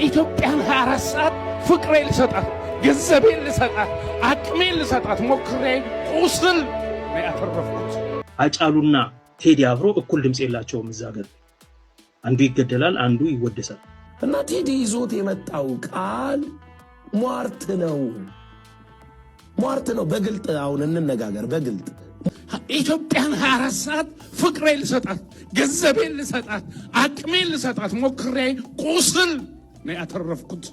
ኢትዮጵያን 24 ሰዓት ፍቅሬ ልሰጣት፣ ገንዘቤን ልሰጣት፣ አቅሜን ልሰጣት ሞክሬ ቁስል ነው ያተረፍኩት። አጫሉና ቴዲ አፍሮ እኩል ድምጽ የላቸውም። እዛ ሀገር አንዱ ይገደላል፣ አንዱ ይወደሳል። እና ቴዲ ይዞት የመጣው ቃል ሟርት ነው። በግልጥ አሁን እንነጋገር። በግልጥ ኢትዮጵያን 24 ሰዓት ፍቅሬ ልሰጣት፣ ገንዘቤን ልሰጣት፣ አቅሜን ልሰጣት ሞክሬ ቁስል ነው ያተረፍኩት።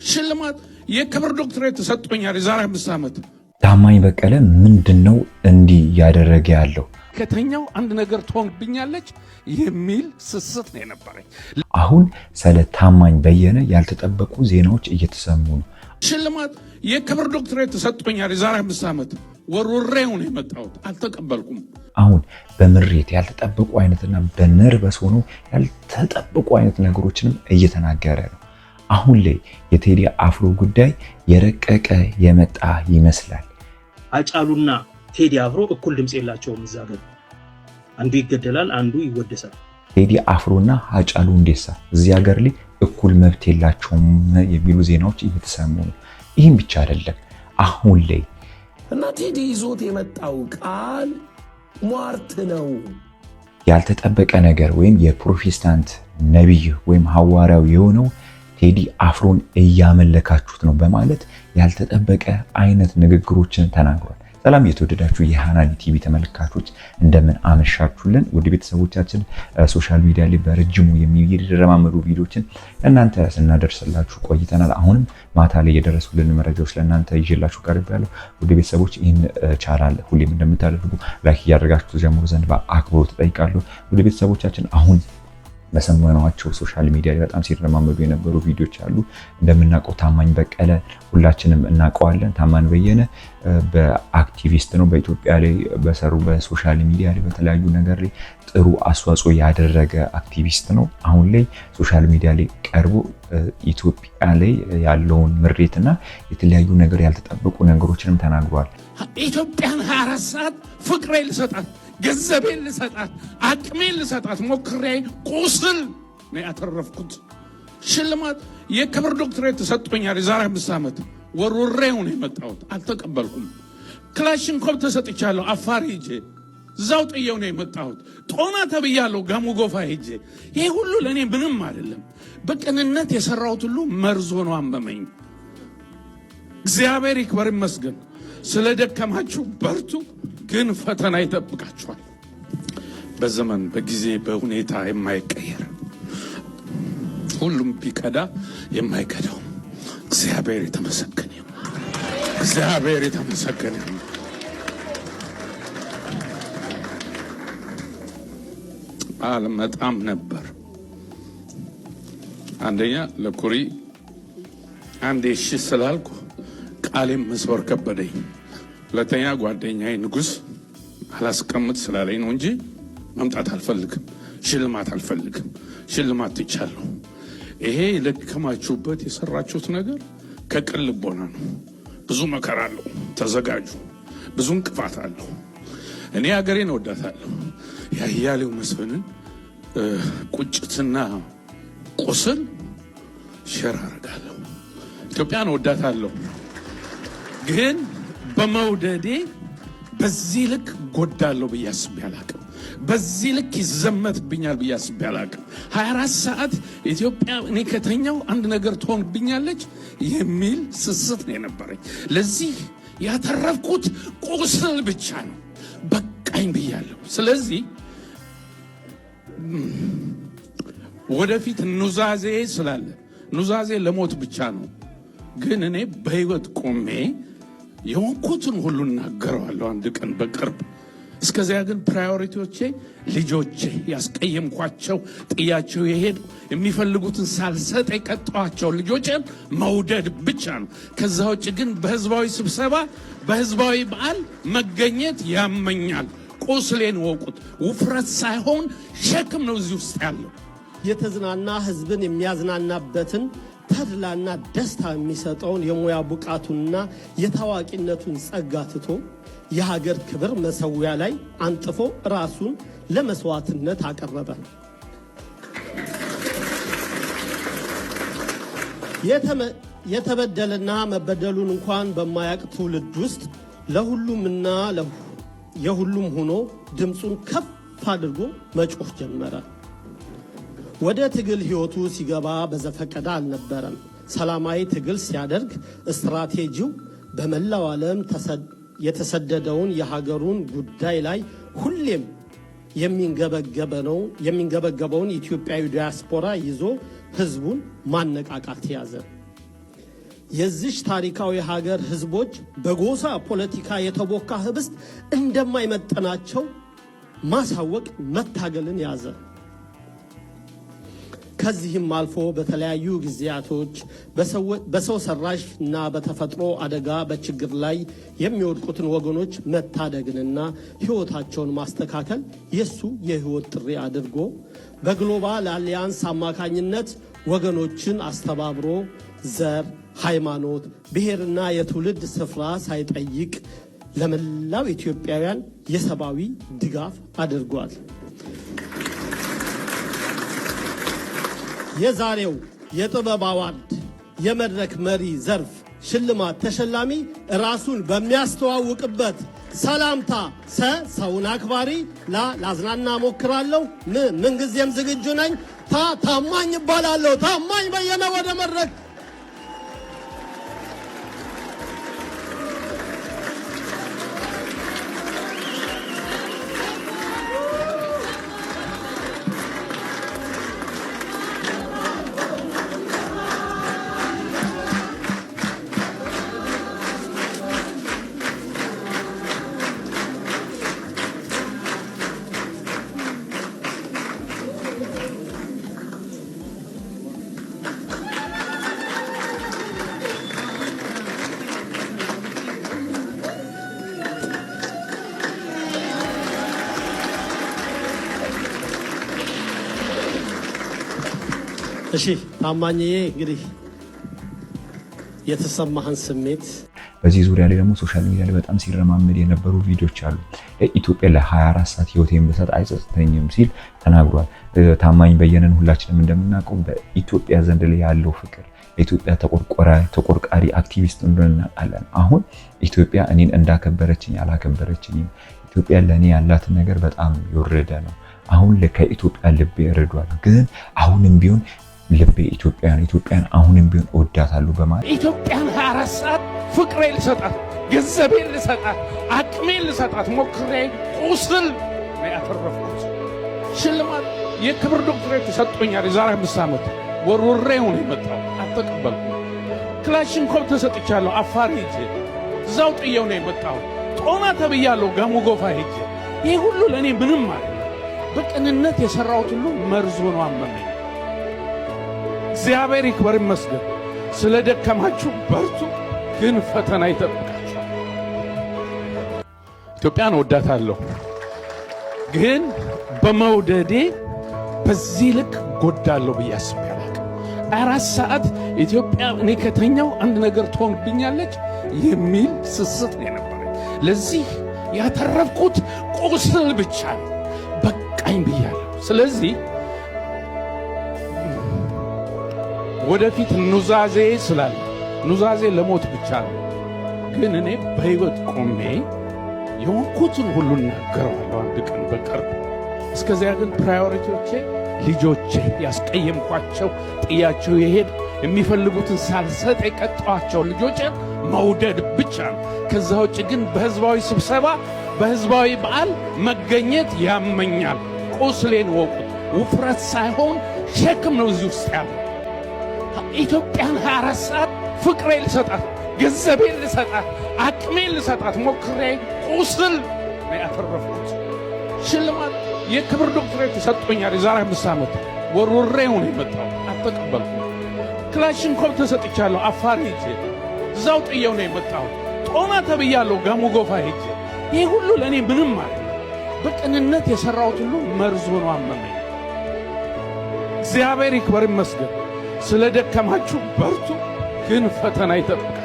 ሽልማት የክብር ዶክትሬት ተሰጥቶኛል የዛሬ 5 ዓመት። ታማኝ በቀለ ምንድነው እንዲህ ያደረገ ያለው? ከተኛው አንድ ነገር ትሆንብኛለች የሚል ስስት ነው የነበረኝ። አሁን ስለ ታማኝ በየነ ያልተጠበቁ ዜናዎች እየተሰሙ ነው። ሽልማት የክብር ዶክትሬት ተሰጥቶኛል የዛሬ 5 ዓመት። ወርውሬው ነው የመጣሁት፣ አልተቀበልኩም። አሁን በምሬት ያልተጠበቁ አይነትና በነርቨስ ሆኖ ያልተጠበቁ አይነት ነገሮችንም እየተናገረ ነው። አሁን ላይ የቴዲ አፍሮ ጉዳይ የረቀቀ የመጣ ይመስላል። አጫሉና ቴዲ አፍሮ እኩል ድምጽ የላቸውም። እዛ ሀገር አንዱ ይገደላል፣ አንዱ ይወደሳል። ቴዲ አፍሮና አጫሉ ሁንዴሳ እዚህ ሀገር ላይ እኩል መብት የላቸውም የሚሉ ዜናዎች እየተሰሙ ነው። ይህም ብቻ አይደለም። አሁን ላይ እና ቴዲ ይዞት የመጣው ቃል ሟርት ነው። ያልተጠበቀ ነገር ወይም የፕሮቴስታንት ነቢይ ወይም ሐዋርያው የሆነው ቴዲ አፍሮን እያመለካችሁት ነው በማለት ያልተጠበቀ አይነት ንግግሮችን ተናግሯል። ሰላም የተወደዳችሁ የሃናኒ ቲቪ ተመልካቾች እንደምን አመሻችሁልን? ውድ ቤተሰቦቻችን ሶሻል ሚዲያ ላይ በረጅሙ የሚደረማመዱ ቪዲዮችን እናንተ ስናደርስላችሁ ቆይተናል። አሁንም ማታ ላይ የደረሱልን መረጃዎች ለእናንተ ይዤላችሁ ቀርቤያለሁ። ውድ ቤተሰቦች ይህን ቻናል ሁሌም እንደምታደርጉ ላይክ እያደረጋችሁ ጀምሩ ዘንድ በአክብሮት እጠይቃለሁ። ውድ ቤተሰቦቻችን አሁን በሰማናቸው ሶሻል ሚዲያ ላይ በጣም ሲረማመዱ የነበሩ ቪዲዮዎች አሉ። እንደምናውቀው ታማኝ በቀለ ሁላችንም እናውቀዋለን። ታማኝ በየነ በአክቲቪስት ነው። በኢትዮጵያ ላይ በሰሩ በሶሻል ሚዲያ ላይ በተለያዩ ነገር ላይ ጥሩ አስተዋጽኦ ያደረገ አክቲቪስት ነው። አሁን ላይ ሶሻል ሚዲያ ላይ ቀርቦ ኢትዮጵያ ላይ ያለውን ምሬትና የተለያዩ ነገር ያልተጠበቁ ነገሮችንም ተናግሯል። ኢትዮጵያን 24 ሰዓት ፍቅሬ ልሰጣት፣ ገንዘቤን ልሰጣት፣ አቅሜን ልሰጣት ሞክሬ ቁስል ነው ያተረፍኩት። ሽልማት የክብር ዶክትሬት ተሰጥቶኛል የዛሬ 5 ዓመት። ወርውሬው ነው የመጣሁት፣ አልተቀበልኩም። ክላሽንኮቭ ተሰጥቻለሁ አፋር ሄጄ፣ እዛው ጥየው ነው የመጣሁት። ጦና ተብያለሁ ጋሞ ጎፋ ሄጄ። ይሄ ሁሉ ለእኔ ምንም አይደለም። በቅንነት የሰራሁት ሁሉ መርዞ ነው አመመኝ። እግዚአብሔር ይክበር ይመስገን። ስለደከማችሁ በርቱ፣ ግን ፈተና ይጠብቃችኋል። በዘመን በጊዜ በሁኔታ የማይቀየር ሁሉም ቢከዳ የማይከዳው እግዚአብሔር የተመሰገነ ይሁን። እግዚአብሔር የተመሰገነ ይሁን። አልመጣም ነበር። አንደኛ ለኩሪ አንዴ እሺ ስላልኩ ቃሌም መስበር ከበደኝ። ሁለተኛ ጓደኛዬ ንጉስ አላስቀምጥ ስላለኝ ነው እንጂ መምጣት አልፈልግም። ሽልማት አልፈልግም። ሽልማት ትቻለሁ። ይሄ ለከማችሁበት የሰራችሁት ነገር ከቅን ልቦና ነው። ብዙ መከራ አለው፣ ተዘጋጁ። ብዙ እንቅፋት አለው። እኔ ሀገሬን እወዳታለሁ። የአያሌው መስፍንን ቁጭትና ቁስል ሸር አደርጋለሁ። ኢትዮጵያን እወዳታለሁ። ግን በመውደዴ በዚህ ልክ ጎዳለሁ ብዬ አስቤ አላቅም። በዚህ ልክ ይዘመትብኛል ብዬ አስቤ አላቅም። 24 ሰዓት ኢትዮጵያ እኔ ከተኛው አንድ ነገር ትሆንብኛለች የሚል ስስት ነው የነበረኝ። ለዚህ ያተረፍኩት ቁስል ብቻ ነው። በቃኝ ብያለሁ። ስለዚህ ወደፊት ኑዛዜ ስላለ ኑዛዜ ለሞት ብቻ ነው። ግን እኔ በህይወት ቆሜ የሆንኩትን ሁሉ እናገረዋለሁ አንድ ቀን በቅርብ። እስከዚያ ግን ፕራዮሪቲዎቼ ልጆቼ፣ ያስቀየምኳቸው፣ ጥያቸው የሄዱ የሚፈልጉትን ሳልሰጥ የቀጠዋቸው ልጆቼን መውደድ ብቻ ነው። ከዛ ውጭ ግን በህዝባዊ ስብሰባ በህዝባዊ በዓል መገኘት ያመኛል። ቁስሌን ወቁት። ውፍረት ሳይሆን ሸክም ነው እዚህ ውስጥ ያለው። የተዝናና ህዝብን የሚያዝናናበትን ተድላና ደስታ የሚሰጠውን የሙያ ብቃቱንና የታዋቂነቱን ጸጋ ትቶ የሀገር ክብር መሰዊያ ላይ አንጥፎ ራሱን ለመስዋዕትነት አቀረበ። የተበደለና መበደሉን እንኳን በማያውቅ ትውልድ ውስጥ ለሁሉምና የሁሉም ሆኖ ድምፁን ከፍ አድርጎ መጮህ ጀመረ። ወደ ትግል ህይወቱ ሲገባ በዘፈቀደ አልነበረም። ሰላማዊ ትግል ሲያደርግ ስትራቴጂው በመላው ዓለም የተሰደደውን የሀገሩን ጉዳይ ላይ ሁሌም የሚንገበገበውን ኢትዮጵያዊ ዲያስፖራ ይዞ ህዝቡን ማነቃቃት ያዘ። የዚች ታሪካዊ ሀገር ህዝቦች በጎሳ ፖለቲካ የተቦካ ህብስት እንደማይመጠናቸው ማሳወቅ መታገልን ያዘ። ከዚህም አልፎ በተለያዩ ጊዜያቶች በሰው ሰራሽ እና በተፈጥሮ አደጋ በችግር ላይ የሚወድቁትን ወገኖች መታደግንና ህይወታቸውን ማስተካከል የሱ የህይወት ጥሪ አድርጎ በግሎባል አሊያንስ አማካኝነት ወገኖችን አስተባብሮ ዘር፣ ሃይማኖት፣ ብሔርና የትውልድ ስፍራ ሳይጠይቅ ለመላው ኢትዮጵያውያን የሰብአዊ ድጋፍ አድርጓል። የዛሬው የጥበብ አዋርድ የመድረክ መሪ ዘርፍ ሽልማት ተሸላሚ ራሱን በሚያስተዋውቅበት ሰላምታ ሰውን አክባሪ ላዝናና ሞክራለሁ። ምንጊዜም ዝግጁ ነኝ። ታማኝ ይባላለሁ። ታማኝ በየነ ወደ መድረክ። እሺ ታማኝዬ እንግዲህ የተሰማህን ስሜት በዚህ ዙሪያ ላይ ደግሞ ሶሻል ሚዲያ ላይ በጣም ሲረማመድ የነበሩ ቪዲዮዎች አሉ። ኢትዮጵያ ለ24 ሰዓት ህይወቴን ብሰጥ አይጸጽተኝም ሲል ተናግሯል። ታማኝ በየነን ሁላችንም እንደምናውቀው በኢትዮጵያ ዘንድ ላይ ያለው ፍቅር ኢትዮጵያ ተቆርቋሪ አክቲቪስት እንደሆነ እናውቃለን። አሁን ኢትዮጵያ እኔን እንዳከበረችኝ አላከበረችኝም። ኢትዮጵያ ለኔ ያላት ነገር በጣም የወረደ ነው። አሁን ከኢትዮጵያ ልቤ እርዷል። ግን አሁንም ቢሆን ልቤ ኢትዮጵያን አሁንም ቢሆን እወዳታለሁ በማለት ኢትዮጵያን 24 ሰዓት ፍቅሬ ልሰጣት፣ ገንዘቤን ልሰጣት፣ አቅሜን ልሰጣት ሞክሬ ቁስል ነው ያተረፍኩት። ሽልማት የክብር ዶክትሬት ተሰጥቶኛል። የዛሬ 5 ዓመት ወርውሬው ነው የመጣው። አልተቀበልኩም። ክላሽንኮቭ ተሰጥቻለሁ። አፋር ሄጄ እዛው ጥየው ነው የመጣው። ጦና ተብያለሁ። ጋሞ ጎፋ ሄጄ ይህ ሁሉ ለእኔ ምንም ማለት በቅንነት የሰራሁት ሁሉ መርዞ ነው አመመኝ። እግዚአብሔር ይክበር ይመስገን። ስለ ደከማችሁ በርቱ፣ ግን ፈተና ይጠብቃችሁ። ኢትዮጵያን ወዳታለሁ፣ ግን በመውደዴ በዚህ ልክ ጎዳለሁ ብዬ አስቤ አላውቅም። 4 ሰዓት ኢትዮጵያ እኔ ከተኛው አንድ ነገር ትሆንብኛለች የሚል ስስት ነው የነበረኝ። ለዚህ ያተረፍኩት ቁስል ብቻ ነው። በቃኝ ብያለሁ። ስለዚህ ወደፊት ኑዛዜ ስላለ ኑዛዜ ለሞት ብቻ ነው። ግን እኔ በሕይወት ቆሜ የሆንኩትን ሁሉ እናገረዋለሁ አንድ ቀን በቅርብ። እስከዚያ ግን ፕራዮሪቲዎቼ ልጆቼ፣ ያስቀየምኳቸው፣ ጥያቸው የሄድ የሚፈልጉትን ሳልሰጥ የቀጣኋቸው ልጆቼን መውደድ ብቻ ነው። ከዛ ውጭ ግን በህዝባዊ ስብሰባ በህዝባዊ በዓል መገኘት ያመኛል። ቁስሌን ወቁት። ውፍረት ሳይሆን ሸክም ነው እዚህ ውስጥ ያለ። ኢትዮጵያን 24 ሰዓት ፍቅሬ ልሰጣት፣ ገንዘቤን ልሰጣት፣ አቅሜን ልሰጣት ሞክሬ ቁስል ነው ያተረፍኩት። ሽልማት የክብር ዶክትሬት ተሰጥቶኛል። የዛሬ 5 ዓመት ወርውሬው ነው የመጣው። አልተቀበልኩም። ክላሽንኮቭ ተሰጥቻለሁ። አፋር ሄጄ እዛው ጥየው ነው የመጣው። ጦና ተብያለሁ። ጋሞ ጎፋ ሄጄ ይህ ሁሉ ለእኔ ምንም ማለት በቅንነት የሰራሁት ሁሉ መርዞ ነው አመመኝ። እግዚአብሔር ይክበር ይመስገን። ስለ ደከማችሁ በርቱ፣ ግን ፈተና ይጠብቃችሁ።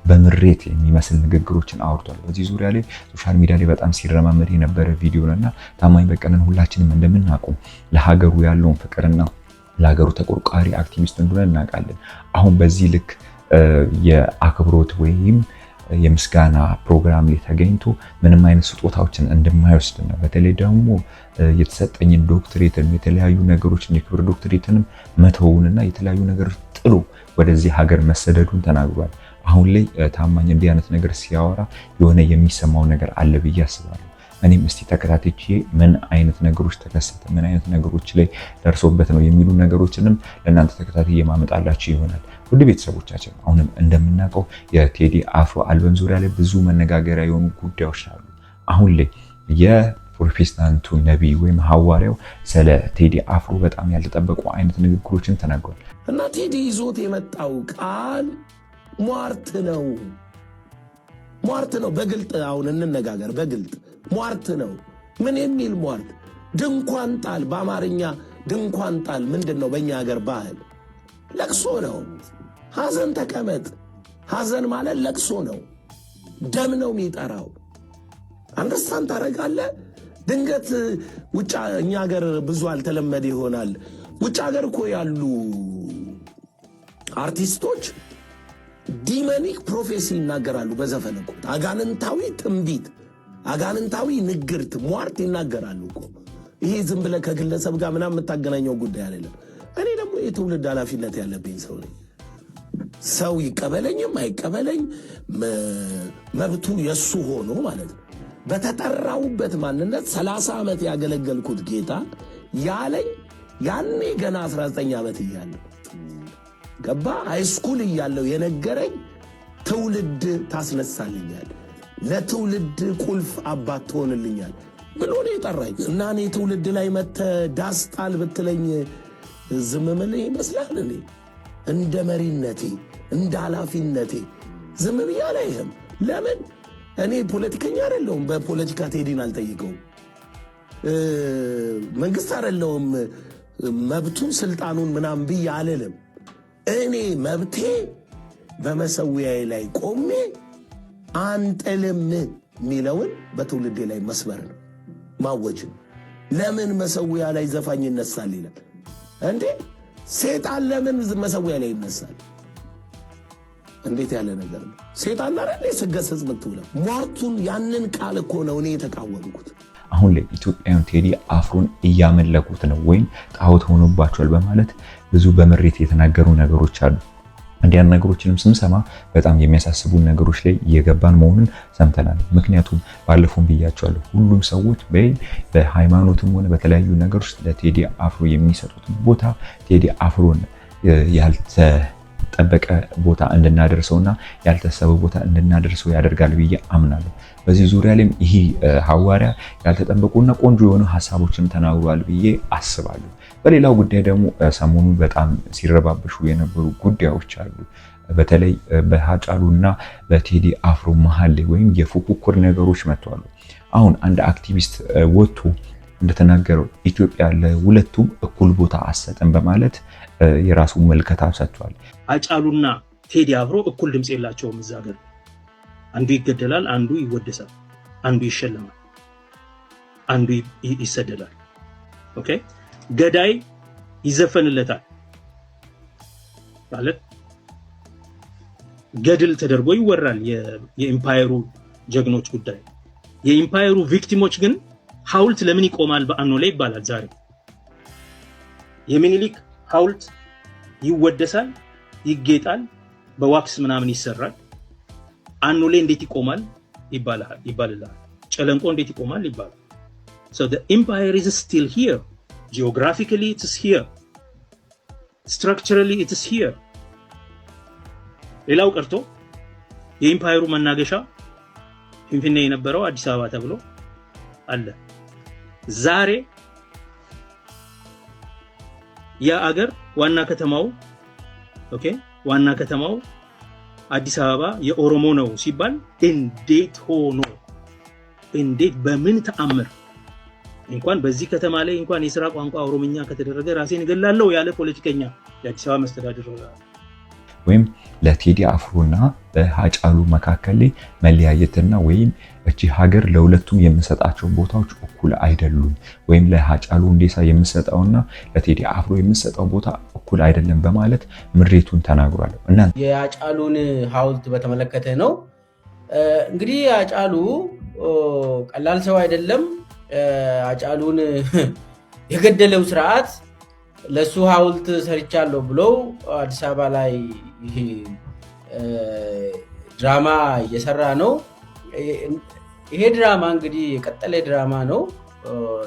በምሬት የሚመስል ንግግሮችን አውርቷል። በዚህ ዙሪያ ላይ ሶሻል ሚዲያ ላይ በጣም ሲረማመድ የነበረ ቪዲዮ ነውና ታማኝ በቀለን ሁላችንም እንደምናውቀው ለሀገሩ ያለውን ፍቅርና ለሀገሩ ተቆርቋሪ አክቲቪስት እንደሆነ እናውቃለን። አሁን በዚህ ልክ የአክብሮት ወይም የምስጋና ፕሮግራም ላይ ተገኝቶ ምንም አይነት ስጦታዎችን እንደማይወስድ ነው። በተለይ ደግሞ የተሰጠኝን ዶክትሬትን የተለያዩ ነገሮችን የክብር ዶክትሬትንም መተውንና የተለያዩ ነገሮች ጥሎ ወደዚህ ሀገር መሰደዱን ተናግሯል። አሁን ላይ ታማኝ እንዲህ አይነት ነገር ሲያወራ የሆነ የሚሰማው ነገር አለ ብዬ አስባለሁ። እኔም እስቲ ተከታትቼ ምን አይነት ነገሮች ተከሰተ፣ ምን አይነት ነገሮች ላይ ደርሶበት ነው የሚሉ ነገሮችንም ለእናንተ ተከታትዬ ማመጣላችሁ ይሆናል። ውድ ቤተሰቦቻችን አሁንም እንደምናውቀው የቴዲ አፍሮ አልበም ዙሪያ ላይ ብዙ መነጋገሪያ የሆኑ ጉዳዮች አሉ። አሁን ላይ የፕሮቴስታንቱ ነቢይ ወይም ሐዋርያው ስለ ቴዲ አፍሮ በጣም ያልተጠበቁ አይነት ንግግሮችን ተናግሯል። እና ቴዲ ይዞት የመጣው ቃል ሟርት ነው። ሟርት ነው። በግልጥ አሁን እንነጋገር። በግልጥ ሟርት ነው። ምን የሚል ሟርት? ድንኳን ጣል። በአማርኛ ድንኳን ጣል ምንድን ነው? በእኛ ሀገር ባህል ለቅሶ ነው። ሐዘን ተቀመጥ። ሐዘን ማለት ለቅሶ ነው። ደም ነው የሚጠራው። አንደርስታንድ ታደርጋለህ? ድንገት ውጭ እኛ ሀገር ብዙ አልተለመደ ይሆናል። ውጭ ሀገር እኮ ያሉ አርቲስቶች ዲመኒክ ፕሮፌሲ ይናገራሉ። በዘፈን እኮ አጋንንታዊ ትንቢት፣ አጋንንታዊ ንግርት፣ ሟርት ይናገራሉ እኮ። ይሄ ዝም ብለህ ከግለሰብ ጋር ምናምን የምታገናኘው ጉዳይ አይደለም። እኔ ደግሞ የትውልድ ኃላፊነት ያለብኝ ሰው ነኝ። ሰው ይቀበለኝም አይቀበለኝ መብቱ የሱ ሆኖ ማለት ነው። በተጠራውበት ማንነት 30 ዓመት ያገለገልኩት ጌታ ያለኝ ያኔ ገና 19 ዓመት እያለሁ ገባ ሃይስኩል እያለሁ የነገረኝ ትውልድ ታስነሳልኛል፣ ለትውልድ ቁልፍ አባት ትሆንልኛል ብሎ ነው የጠራኝ። እና እኔ ትውልድ ላይ መተህ ዳስጣል ብትለኝ ዝም ምልህ ይመስላል? እኔ እንደ መሪነቴ እንደ ኃላፊነቴ ዝም ብዬ አላይህም። ለምን? እኔ ፖለቲከኛ አይደለሁም። በፖለቲካ ቴዲን አልጠይቀውም። መንግስት አይደለሁም። መብቱን ስልጣኑን ምናምን ብዬ አልልም። እኔ መብቴ በመሰዊያዬ ላይ ቆሜ አንጥልም የሚለውን በትውልዴ ላይ መስበር ነው፣ ማወጅ ነው። ለምን መሰዊያ ላይ ዘፋኝ ይነሳል ይላል እንዴ? ሴጣን ለምን መሰዊያ ላይ ይነሳል? እንዴት ያለ ነገር ነው? ሴጣን አረለ ስገሰጽ ምትውለው ሟርቱን ያንን ቃል እኮ ነው እኔ የተቃወምኩት። አሁን ላይ ኢትዮጵያውያን ቴዲ አፍሮን እያመለኩት ነው ወይም ጣዖት ሆኖባቸዋል በማለት ብዙ በመሬት የተናገሩ ነገሮች አሉ። እንዲያን ነገሮችንም ስንሰማ በጣም የሚያሳስቡ ነገሮች ላይ እየገባን መሆኑን ሰምተናል። ምክንያቱም ባለፈውም ብያቸዋለሁ፣ ሁሉም ሰዎች በሃይማኖትም ሆነ በተለያዩ ነገሮች ለቴዲ አፍሮ የሚሰጡት ቦታ ቴዲ አፍሮን ያልተጠበቀ ቦታ እንድናደርሰውና ያልተሰበ ቦታ እንድናደርሰው ያደርጋል ብዬ አምናለሁ። በዚህ ዙሪያ ላይም ይሄ ሐዋርያ ያልተጠበቁና ቆንጆ የሆኑ ሐሳቦችን ተናግሯል ብዬ አስባለሁ። በሌላው ጉዳይ ደግሞ ሰሞኑን በጣም ሲረባበሹ የነበሩ ጉዳዮች አሉ። በተለይ በሃጫሉና በቴዲ አፍሮ መሃል ላይ ወይም የፉክክር ነገሮች መጥተዋል። አሁን አንድ አክቲቪስት ወጥቶ እንደተናገረው ኢትዮጵያ ለሁለቱም እኩል ቦታ አሰጠን በማለት የራሱ መልከታ ሰጥቷል። ሃጫሉና ቴዲ አፍሮ እኩል ድምጽ የላቸውም። እዛ ሀገር አንዱ ይገደላል፣ አንዱ ይወደሳል፣ አንዱ ይሸለማል፣ አንዱ ይሰደዳል። ኦኬ ገዳይ ይዘፈንለታል ማለት ገድል ተደርጎ ይወራል። የኢምፓየሩ ጀግኖች ጉዳይ። የኢምፓየሩ ቪክቲሞች ግን ሐውልት ለምን ይቆማል በአኖሌ ይባላል። ዛሬ የሚኒሊክ ሐውልት ይወደሳል፣ ይጌጣል፣ በዋክስ ምናምን ይሰራል። አኖሌ እንዴት ይቆማል ይባላል። ጨለንቆ እንዴት ይቆማል ይባላል። So the empire is still here. Geographically it is here. Structurally it is here. ሌላው ቀርቶ የኢምፓየሩ መናገሻ ፊንፊኔ የነበረው አዲስ አበባ ተብሎ አለ። ዛሬ የአገር ዋና ከተማው ዋና ከተማው አዲስ አበባ የኦሮሞ ነው ሲባል እንዴት ሆኖ እንዴት በምን ተአምር እንኳን በዚህ ከተማ ላይ እንኳን የሥራ ቋንቋ ኦሮምኛ ከተደረገ ራሴን እገላለሁ ያለ ፖለቲከኛ የአዲስ አበባ መስተዳድር ወይም ለቴዲ አፍሮና በሃጫሉ መካከል ላይ መለያየትና ወይም እቺ ሀገር ለሁለቱም የምሰጣቸው ቦታዎች እኩል አይደሉም ወይም ለሃጫሉ ሁንዴሳ የምሰጠውና ለቴዲ አፍሮ የምሰጠው ቦታ እኩል አይደለም በማለት ምሬቱን ተናግሯል። እና የሃጫሉን ሐውልት በተመለከተ ነው። እንግዲህ ሃጫሉ ቀላል ሰው አይደለም። ሃጫሉን የገደለው ስርዓት ለሱ ሐውልት ሰርቻለሁ ብለው አዲስ አበባ ላይ ድራማ እየሰራ ነው። ይሄ ድራማ እንግዲህ የቀጠለ ድራማ ነው።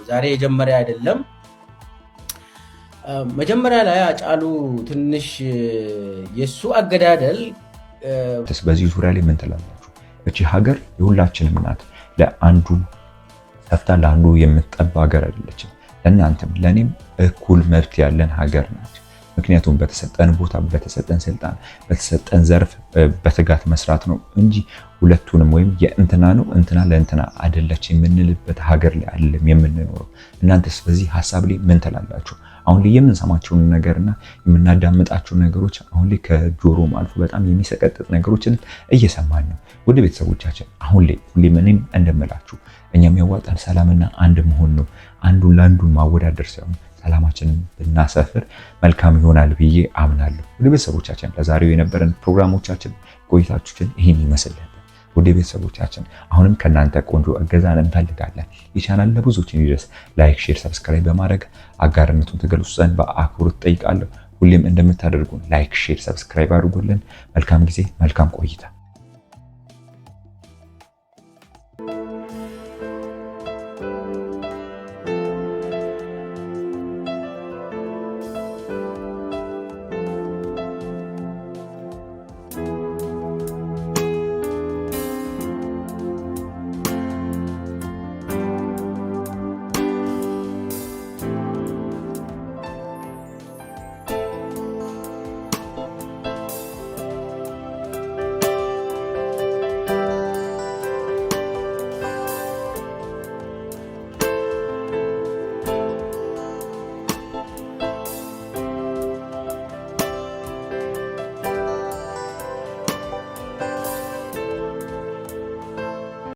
ዛሬ የጀመረ አይደለም። መጀመሪያ ላይ ሃጫሉ ትንሽ የሱ አገዳደል በዚህ ዙሪያ ላይ ምን ትላላችሁ? እቺ ሀገር የሁላችንም ናት። ለአንዱ ሰፍታ ለአንዱ የምትጠባ ሀገር አይደለችም። ለእናንተም ለእኔም እኩል መብት ያለን ሀገር ናት። ምክንያቱም በተሰጠን ቦታ፣ በተሰጠን ስልጣን፣ በተሰጠን ዘርፍ በትጋት መስራት ነው እንጂ ሁለቱንም ወይም የእንትና ነው እንትና ለእንትና አይደለች የምንልበት ሀገር ላይ አይደለም የምንኖረው። እናንተስ በዚህ ሀሳብ ላይ ምን ትላላችሁ? አሁን ላይ የምንሰማቸውን ነገርና የምናዳምጣቸው ነገሮች አሁን ላይ ከጆሮም አልፎ በጣም የሚሰቀጥጥ ነገሮችን እየሰማን ነው። ወደ ቤተሰቦቻችን አሁን ላይ ሁሌም እኔም እንደምላችሁ እኛም ያዋጣን ሰላምና አንድ መሆን ነው። አንዱን ለአንዱን ማወዳደር ሳይሆን ሰላማችንን ብናሰፍር መልካም ይሆናል ብዬ አምናለሁ። ወደ ቤተሰቦቻችን ለዛሬው የነበረን ፕሮግራሞቻችን ቆይታችን ይህን ይመስል ነበር። ወደ ቤተሰቦቻችን አሁንም ከናንተ ቆንጆ እገዛን እንፈልጋለን። የቻናል ለብዙዎች እንዲደርስ ላይክ፣ ሼር፣ ሰብስክራይብ በማድረግ አጋርነቱን ትገልጹ ዘንድ በአክብሮት ጠይቃለሁ። ሁሌም እንደምታደርጉን ላይክ፣ ሼር፣ ሰብስክራይብ አድርጉልን። መልካም ጊዜ፣ መልካም ቆይታ